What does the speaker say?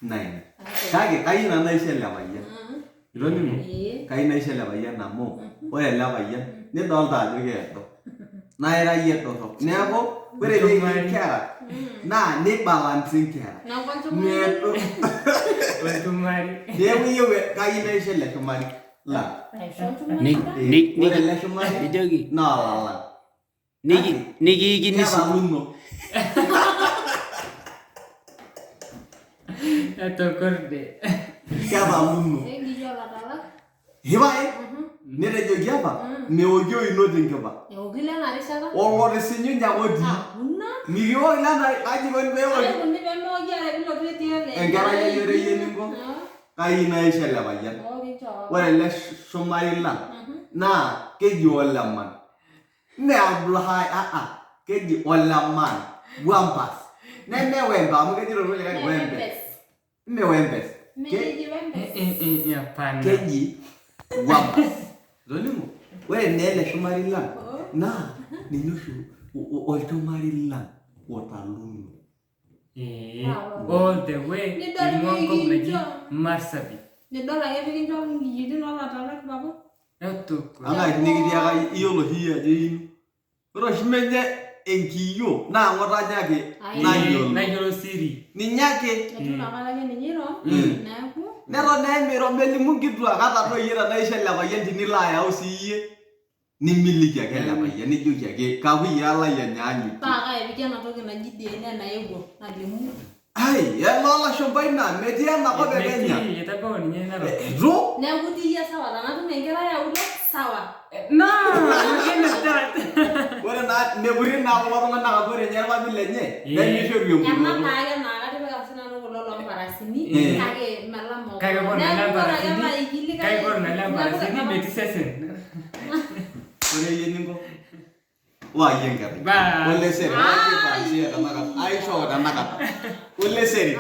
9. Kage kaina naishele apayian. Itoning'o? Kaina naishele apayian amu ore ele payian nidolta ajo keedo. Naa ira iyie dorrop. Neeku ore inkera naa nibalance inkera. Meedo. Neeku iyieu kaina naishele shumari. La. Ore ele shumari naa olalang. Nikikini otaluno. Etokorde. Otaluno. Hibai netejoki apa meoki oino tenkiba. Olori sinyu nyakoti. Mikiok lena kaji kon peoki. Enkerai ai ore iyie ninko. Kai naishele apayian. Ore ele shumari lang naa keji oleman. Me abulahai keji oleman. Wampas. Neme wemba amu keji lolkulikae wembes. Me wembes. Keji wampas. Itoning'o? Ore naa ele shumari lang naa ninye oshi olchumari lang otaluno. All the way ing'onkop naji Marsabit. Nidol ake pikincho nkiyiitin olatalak babu. Anga nikitiaka iyiolo oshi iyie ajo ino. Ore oshi menye enkiyo naa ng'otonye nayiolo siri. Ninye ake. Neton naa emiro melimu nkituak ata duo iyie tenaisho ele payian tinilo ayau sii iyie nimiliki ake ele payian nijoki ake kakuyia lai enyaanyukie. Paa kaepiki ena toki naji DNA naewuo nalimu. Ai, ele olashumpai ina metii enakop e Kenya. Etabau ninye Narok. Eitu? Neeku itii iyie sawa tanatum enkerai aulo sawa. Ore naa meputi naa kulo tung'anak amu ore ninye irpapit lenye nemishoru empuruoto. Ena naake naa katipika sinanu kulo loomparasini kake melama. Kake ore nale mparasini metii sesen. Ore iyie ninko? Waayie enkerai. Ole seri. Aishoo tenakata. Ole seri.